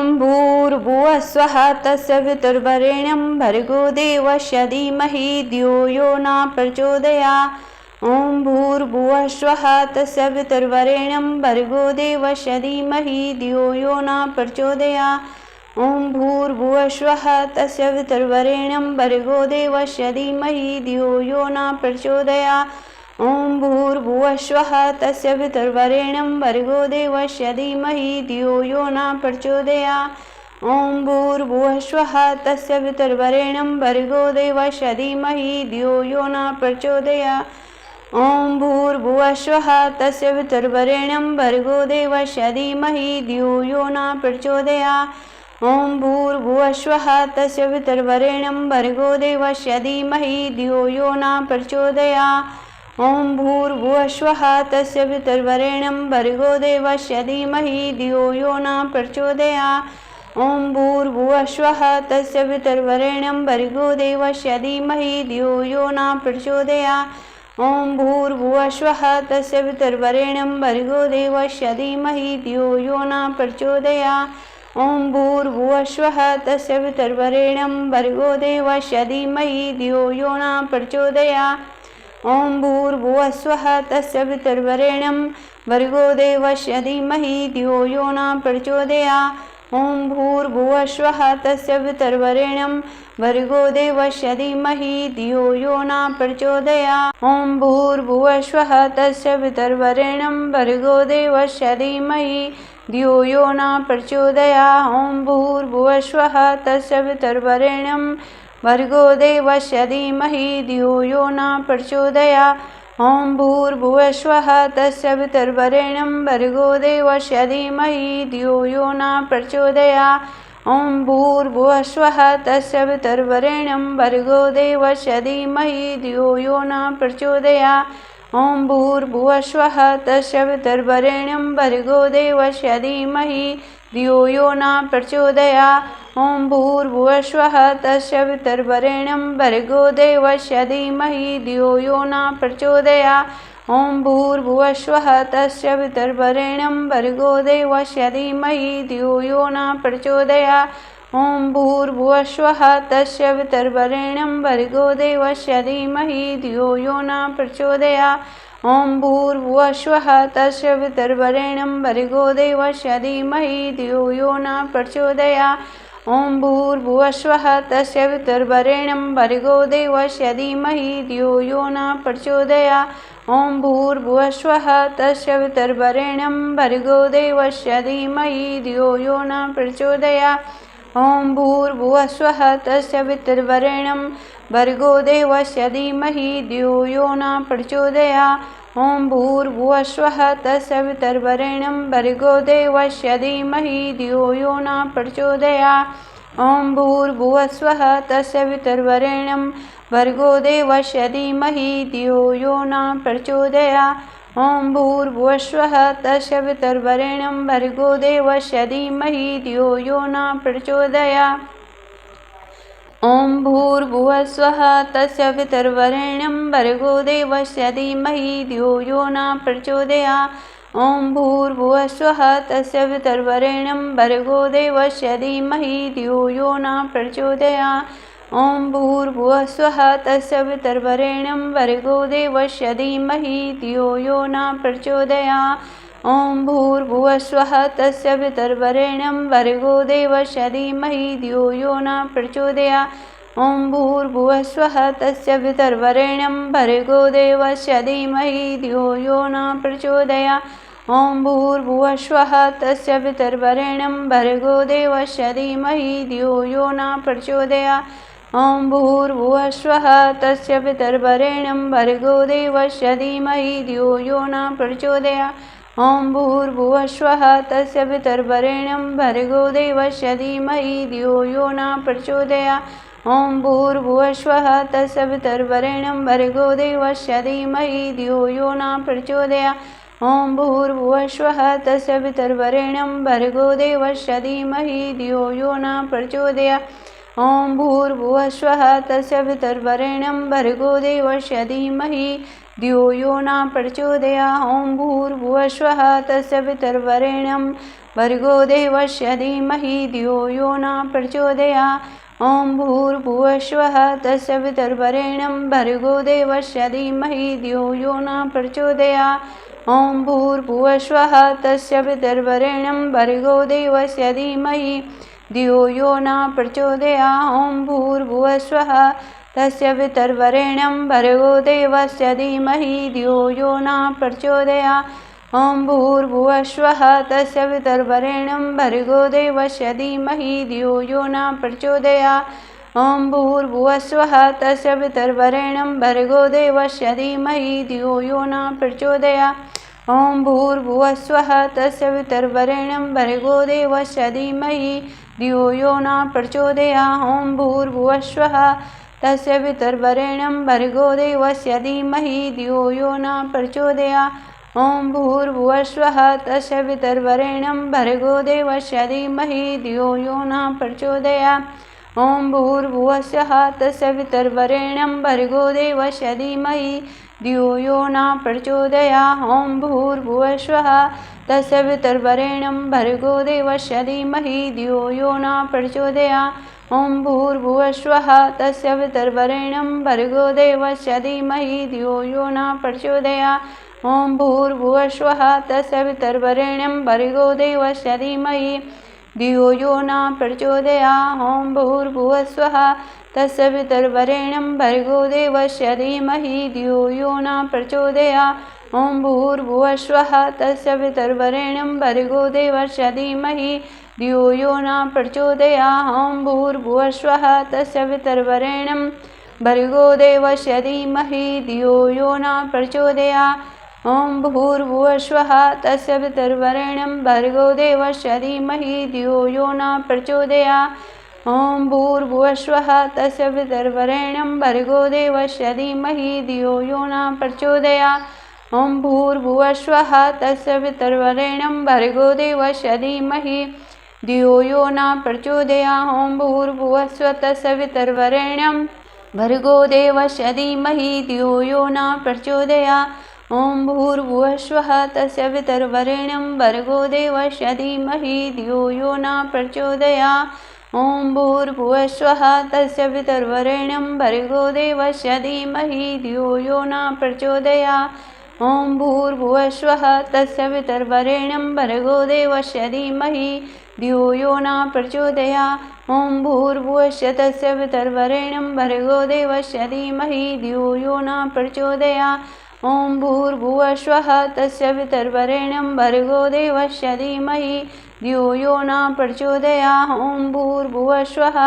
ॐ भूर्भुवः स्वः तस्य पितुर्वरेण्यं भर्गो देवस्य धीमहि धियो यो न प्रचोदयात्। ॐ भूर्भुवः स्वः तस्य पितुर्वरेण्यं भर्गो देवस्य धीमहि धियो यो न प्रचोदयात्। ॐ भूर्भुवः स्वः तस्य पितुर्वरेण्यं भर्गो देवस्य धीमहि धियो यो न प्रचोदयात्। ॐ भूर्भुवः स्वः तस्य पितुर्वरेण्यं भर्गो देवस्य धीमहि धियो यो न प्रचोदयात्। ॐ भूर्भुवः स्वः तस्य पितुर्वरेण्यं भर्गो देवस्य धीमहि धियो यो न प्रचोदयात्। ॐ भूर्भुवः स्वः तस्य पितुर्वरेण्यं भर्गो देवस्य धीमहि धियो यो न प्रचोदयात्। ॐ भूर्भुवः स्वः तस्य पितुर्वरेण्यं भर्गो देवस्य धीमहि धियो यो न प्रचोदयात्। ॐ भूर्भुवः स्वः तस्य पितुर्वरेण्यं भर्गो देवस्य धीमहि धियो यो न प्रचोदयात्। ॐ भूर्भुवः स्वः तस्य पितुर्वरेण्यं भर्गो देवस्य धीमहि धियो यो न प्रचोदयात्। ॐ भूर्भुवः स्वः तस्य पितुर्वरेण्यं भर्गो देवस्य धीमहि धियो यो न प्रचोदयात्। ॐ भूर्भुवः स्वः तस्य पितुर्वरेण्यं भर्गो देवस्य धीमहि धियो यो न प्रचोदयात्। ॐ भूर्भुवः स्वः तस्य पितुर्वरेण्यं भर्गो देवस्य धीमहि धियो यो न प्रचोदयात्। ॐ भूर्भुवः स्वः तस्य पितुर्वरेण्यं भर्गो देवस्य धीमहि धियो यो न प्रचोदयात्। ॐ भूर्भुवः स्वः तस्य पितुर्वरेण्यं भर्गो देवस्य धीमहि धियो यो न प्रचोदयात्। ॐ भूर्भुवः स्वः तस्य पितुर्वरेण्यं भर्गो देवस्य धीमहि धियो यो न प्रचोदयात्। ॐ भूर्भुवः स्वः तस्य पितुर्वरेण्यं भर्गो देवस्य धीमहि धियो यो न प्रचोदयात्। ॐ भूर्भुवः स्वः तस्य पितुर्वरेण्यं भर्गो देवस्य धीमहि धियो यो न प्रचोदयात्। ॐ भूर्भुवः स्वः तस्य पितुर्वरेण्यं भर्गो देवस्य धीमहि धियो यो न प्रचोदयात्। ॐ भूर्भुवः स्वः तस्य पितुर्वरेण्यं भर्गो देवस्य धीमहि धियो यो न प्रचोदयात्। ॐ भूर्भुवः स्वः तस्य पितुर्वरेण्यं भर्गो देवस्य धीमहि धियो यो न प्रचोदयात्। ॐ भूर्भुवः स्वः तस्य पितुर्वरेण्यं भर्गो देवस्य धीमहि धियो यो न प्रचोदयात्। ॐ भूर्भुवः स्वः तस्य पितुर्वरेण्यं भर्गो देवस्य धीमहि धियो यो न प्रचोदयात्। ॐ भूर्भुवः स्वः तस्य पितुर्वरेण्यं भर्गो देवस्य धीमहि धियो यो न प्रचोदयात्। ॐ भूर्भुवः स्वः तस्य पितुर्वरेण्यं भर्गो देवस्य धीमहि धियो यो न प्रचोदयात्। ॐ भूर्भुवः स्वः तस्य पितुर्वरेण्यं भर्गो देवस्य धीमहि धियो यो न प्रचोदयात्। ॐ भूर्भुवः स्वः तस्य पितुर्वरेण्यं भर्गो देवस्य धीमहि धियो यो न प्रचोदयात्। ॐ भूर्भुवः स्वः तस्य पितुर्वरेण्यं भर्गो देवस्य धीमहि धियो यो न प्रचोदयात्। ॐ भूर्भुवः स्वः तस्य पितुर्वरेण्यं भर्गो देवस्य धीमहि धियो यो न प्रचोदयात्। ॐ भूर्भुवः स्वः तस्य पितुर्वरेण्यं भर्गो देवस्य धीमहि धियो यो न प्रचोदयात्। ॐ भूर्भुवः स्वः तस्य पितुर्वरेण्यं भर्गो देवस्य धीमहि धियो यो न प्रचोदयात्। ॐ भूर्भुवः स्वः तस्य पितुर्वरेण्यं भर्गो देवस्य धीमहि धियो यो न प्रचोदयात्। ॐ भूर्भुवः स्वः तस्य पितुर्वरेण्यं भर्गो देवस्य धीमहि धियो यो न प्रचोदयात्। ॐ भूर्भुवः स्वः तस्य पितुर्वरेण्यं भर्गो देवस्य धीमहि धियो यो न प्रचोदयात्। ॐ भूर्भुवः स्वः तस्य पितुर्वरेण्यं भर्गो देवस्य धीमहि धियो यो न प्रचोदयात्। ॐ भूर्भुवः स्वः तस्य पितुर्वरेण्यं भर्गो देवस्य धीमहि धियो यो न प्रचोदयात्। ॐ भूर्भुवः स्वः तस्य पितुर्वरेण्यं भर्गो देवस्य धीमहि धियो यो न प्रचोदयात्। ॐ भूर्भुवः स्वः तस्य पितुर्वरेण्यं भर्गो देवस्य धीमहि धियो यो न प्रचोदयात्। ॐ भूर्भुवः स्वः तस्य पितुर्वरेण्यं भर्गो देवस्य धीमहि धियो यो न प्रचोदयात्। ॐ भूर्भुवः स्वः तस्य पितुर्वरेण्यं भर्गो देवस्य धीमहि धियो यो न प्रचोदयात्। ॐ भूर्भुवस्वः तस्य पितर्वरेण्यं भर्गो देवस्य धीमहि धियो यो न प्रचोदयात्। ॐ भूर्भुवस्वः तस्य पितर्वरेण्यं भर्गो देवस्य धीमहि धियो यो न प्रचोदयात्। ॐ भूर्भुवस्वः तस्य पितर्वरेण्यं भर्गो देवस्य धीमहि धियो यो न प्रचोदयात्। ॐ भूर्भुवस्वः तस्य पितर्वरेण्यं भर्गो देवस्य धीमहि धियो यो न प्रचोदयात्। ॐ भूर्भुवस्वः तस्य पितर्वरेण्यं भर्गो देवस्य धीमहि धियो यो न प्रचोदयात्। ॐ भूर्भुवस्वः तस्य पितर्वरेण्यं भर्गो देवस्य धीमहि धियो यो न प्रचोदयात्। ॐ भूर्भुवस्वः तस्य पितर्वरेण्यं भर्गो देवस्य धीमहि धियो यो न प्रचोदयात्। ॐ भूर्भुवस्वः तस्य पितर्वरेण्यं भर्गो देवस्य धीमहि धियो यो न प्रचोदयात्। ॐ भूर्भुवस्वः तस्य पितर्वरेण्यं भर्गो देवस्य धीमहि धियो यो न प्रचोदयात्। ॐ भूर्भुवस्वः तस्य पितर्वरेण्यं भर्गो देवस्य धीमहि धियो यो न प्रचोदयात्। ॐ भूर्भुवस्वः तस्य पितर्वरेण्यं भर्गो देवस्य धीमहि धियो यो न प्रचोदयात्। ॐ भूर्भुवस्वः तस्य पितर्वरेण्यं भर्गो देवस्य धीमहि धियो यो न प्रचोदयात्। ॐ भूर्भुवस्वः तस्य पितर्वरेण्यं भर्गो देवस्य धीमहि धियो यो न प्रचोदयात्। ॐ भूर्भुवस्वः तस्य पितर्वरेण्यं भर्गो देवस्य धीमहि धियो यो न प्रचोदयात्। ॐ भूर्भुवस्वः तस्य पितर्वरेण्यं भर्गो देवस्य धीमहि धियो यो न प्रचोदयात्। ॐ भूर्भुवस्वः तस्य पितर्वरेण्यं भर्गो देवस्य धीमहि धियो यो न प्रचोदयात्। ॐ भूर्भुवस्वः तस्य पितर्वरेण्यं भर्गो देवस्य धीमहि धियो यो न प्रचोदयात्। ॐ भूर्भुवस्वः तस्य पितर्वरेण्यं भर्गो देवस्य धीमहि धियो यो न प्रचोदयात्। ॐ भूर्भुवस्वः तस्य पितर्वरेण्यं भर्गो देवस्य धीमहि धियो यो न प्रचोदयात्। ॐ भूर्भुवस्वः तस्य पितर्वरेण्यं भर्गो देवस्य धीमहि धियो यो न प्रचोदयात्। ॐ भूर्भुवस्वः तस्य पितर्वरेण्यं भर्गो देवस्य धीमहि धियो यो न प्रचोदयात्। ॐ भूर्भुवस्वः तस्य पितर्वरेण्यं भर्गो देवस्य धीमहि धियो यो न प्रचोदयात्। ॐ भूर्भुवस्वः तस्य पितर्वरेण्यं भर्गो देवस्य धीमहि धियो यो न प्रचोदयात्। ॐ भूर्भुवस्वः तस्य पितर्वरेण्यं भर्गो देवस्य धीमहि धियो यो न प्रचोदयात्। ॐ भूर्भुवस्वः तस्य पितर्वरेण्यं भर्गो देवस्य धीमहि धियो यो न प्रचोदयात्। ॐ भूर्भुवस्वः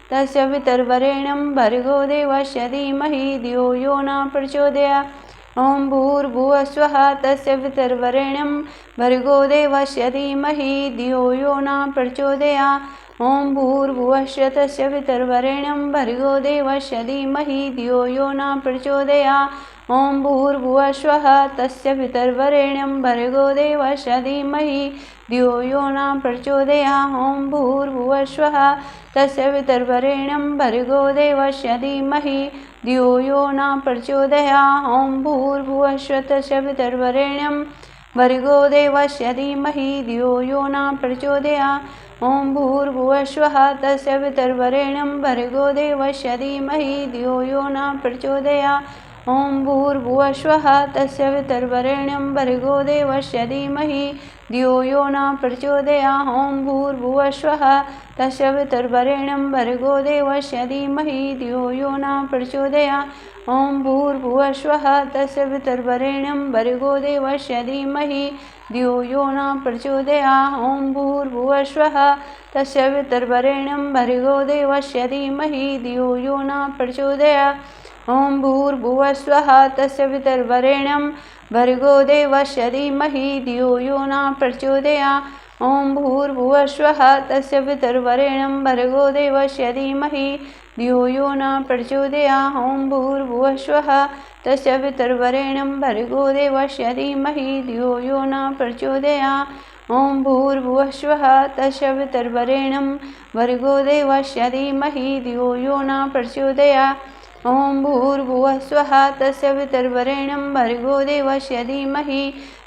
तस्य पितर्वरेण्यं भर्गो देवस्य धीमहि धियो यो न प्रचोदयात्। ॐ भूर्भुवस्वः तस्य पितर्वरेण्यं भर्गो देवस्य धीमहि धियो यो न प्रचोदयात्। ॐ भूर्भुवस्वः तस्य पितर्वरेण्यं भर्गो देवस्य धीमहि धियो यो न प्रचोदयात्। ॐ भूर्भुवस्वः तस्य पितर्वरेण्यं भर्गो देवस्य धीमहि धियो यो न प्रचोदयात्। ॐ भूर्भुवस्वः तस्य पितर्वरेण्यं भर्गो देवस्य धीमहि धियो यो न प्रचोदयात्। ॐ भूर्भुवस्वः तस्य पितर्वरेण्यं भर्गो देवस्य धीमहि धियो यो न प्रचोदयात्। ॐ भूर्भुवस्वः तस्य पितर्वरेण्यं भर्गो देवस्य धीमहि धियो यो न प्रचोदयात्। ॐ भूर्भुवस्वः तस्य पितर्वरेण्यं भर्गो देवस्य धीमहि धियो यो न प्रचोदयात्। ॐ भूर्भुवस्वः तस्य पितर्वरेण्यं भर्गो देवस्य धीमहि धियो यो न प्रचोदयात्। ॐ भूर्भुवस्वः तस्य पितर्वरेण्यं भर्गो देवस्य धीमहि धियो यो न प्रचोदयात्। ॐ भूर्भुवस्वः तस्य पितर्वरेण्यं भर्गो देवस्य धीमहि धियो यो न प्रचोदयात्। ॐ भूर्भुवस्वः तस्य पितर्वरेण्यं भर्गो देवस्य धीमहि धियो यो न प्रचोदयात्। ॐ भूर्भुवस्वः तस्य पितर्वरेण्यं भर्गो देवस्य धीमहि धियो यो न प्रचोदयात्। ॐ भूर्भुवस्वः तस्य पितर्वरेण्यं भर्गो देवस्य धीमहि धियो यो न प्रचोदयात्। ॐ भूर्भुवस्वः तस्य पितर्वरेण्यं भर्गो देवस्य धीमहि धियो यो न प्रचोदयात्। ॐ भूर्भुवः स्वः तस्य पितर्वरेण्यं भर्गो देवस्य धीमहि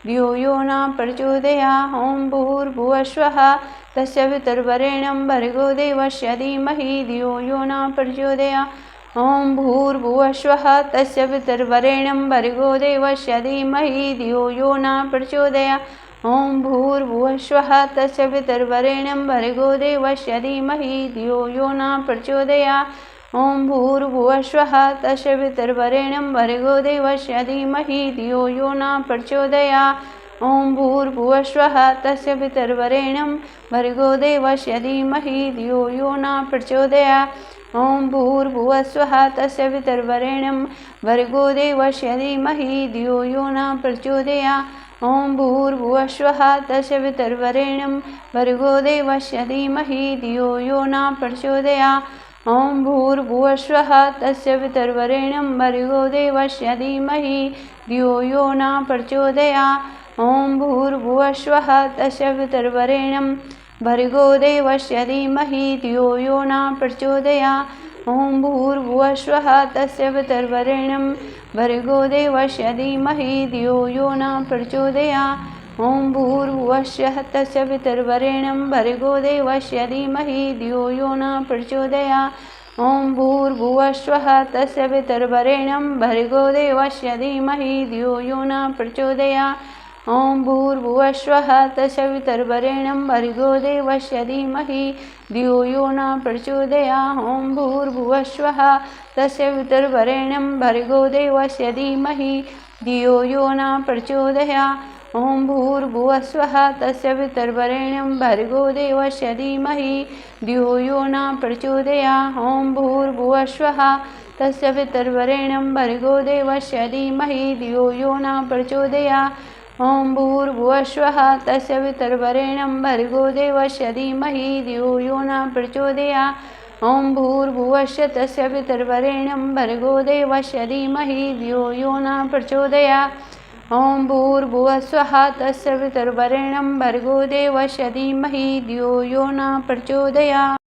धियो यो न प्रचोदयात्। ॐ भूर्भुवः स्वः तस्य पितर्वरेण्यं भर्गो देवस्य धीमहि धियो यो न प्रचोदयात्। ॐ भूर्भुवः स्वः तस्य पितर्वरेण्यं भर्गो देवस्य धीमहि धियो यो न प्रचोदयात्। ॐ भूर्भुवः स्वः तस्य पितर्वरेण्यं भर्गो देवस्य धीमहि धियो यो न प्रचोदयात्। ॐ भूर्भुवः स्वः तस्य पितर्वरेण्यं भर्गो देवस्य धीमहि धियो यो न प्रचोदयात्। ॐ भूर्भुवः स्वः तस्य पितर्वरेण्यं भर्गो देवस्य धीमहि धियो यो न प्रचोदयात्। ॐ भूर्भुवः स्वः तस्य पितर्वरेण्यं भर्गो देवस्य धीमहि धियो यो न प्रचोदयात्। ॐ भूर्भुवः स्वः तस्य पितर्वरेण्यं भर्गो देवस्य धीमहि धियो यो न प्रचोदयात्। ॐ भूर्भुवः स्वः तस्य पितर्वरेण्यं भर्गो देवस्य धीमहि धियो यो न प्रचोदयात्। ॐ भूर्भुवः स्वः तस्य पितर्वरेण्यं भर्गो देवस्य धीमहि धियो यो न प्रचोदयात्। ॐ भूर्भुवः स्वः तस्य पितर्वरेण्यं भर्गो देवस्य धीमहि धियो यो न प्रचोदयात्। ॐ भूर्भुवः स्वः तस्य पितर्वरेण्यं भर्गो देवस्य धीमहि धियो यो न प्रचोदयात्। ॐ भूर्भुवः स्वः तस्य पितर्वरेण्यं भर्गो देवस्य धीमहि धियो यो न प्रचोदयात्। ॐ भूर्भुवः स्वः तस्य पितर्वरेण्यं भर्गो देवस्य धीमहि धियो यो न प्रचोदयात्। ॐ भूर्भुवः स्वः तस्य पितर्वरेण्यं भर्गो देवस्य धीमहि धियो यो न प्रचोदयात्। ॐ भूर्भुवः स्वः तस्य पितर्वरेण्यं भर्गो देवस्य धीमहि धियो यो न प्रचोदयात्। ॐ भूर्भुवः स्वः तस्य पितर्वरेण्यं भर्गो देवस्य धीमहि धियो यो न प्रचोदयात्। ॐ भूर्भुवः स्वः तस्य पितर्वरेण्यं भर्गो देवस्य धीमहि धियो यो न प्रचोदयात्। ॐ भूर्भुवः तस्य पितर्वरेण्यं भर्गो देवस्य धीमहि धियो यो न प्रचोदयात्। ॐ भूर्भुवः स्वः तस्य पितर्वरेण्यं भर्गो देवस्य धीमहि धियो यो न प्रचोदयात्।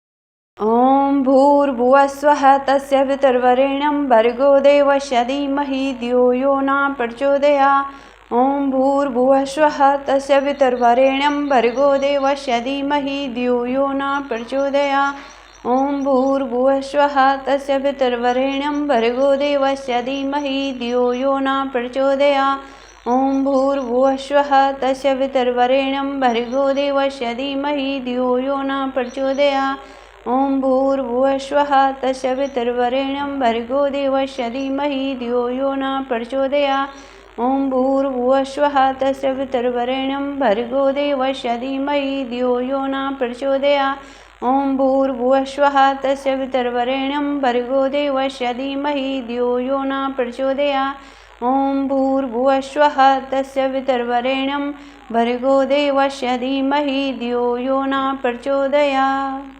ॐ भूर्भुवः स्वः तस्य पितर्वरेण्यं भर्गो देवस्य धीमहि धियो यो न प्रचोदयात्। ॐ भूर्भुवः स्वः तस्य पितर्वरेण्यं भर्गो देवस्य धीमहि धियो यो न प्रचोदयात्। ॐ भूर्भुवः स्वः तस्य पितर्वरेण्यं भर्गो देवस्य धीमहि धियो यो न प्रचोदयात्। ॐ भूर्भुवः स्वः तस्य पितर्वरेण्यं भर्गो देवस्य धीमहि धियो यो न प्रचोदयात्। ॐ भूर्भुवः स्वः तस्य पितर्वरेण्यं भर्गो देवस्य धीमहि धियो यो न प्रचोदयात्। ॐ भूर्भुवः स्वः तस्य पितर्वरेण्यं भर्गो देवस्य धीमहि धियो यो न प्रचोदयात्। ॐ भूर्भुवः स्वः तस्य पितर्वरेण्यं भर्गो देवस्य धीमहि धियो यो न प्रचोदयात्। ॐ भूर्भुवः स्वः तस्य पितर्वरेण्यं भर्गो देवस्य धीमहि धियो यो न प्रचोदयात्।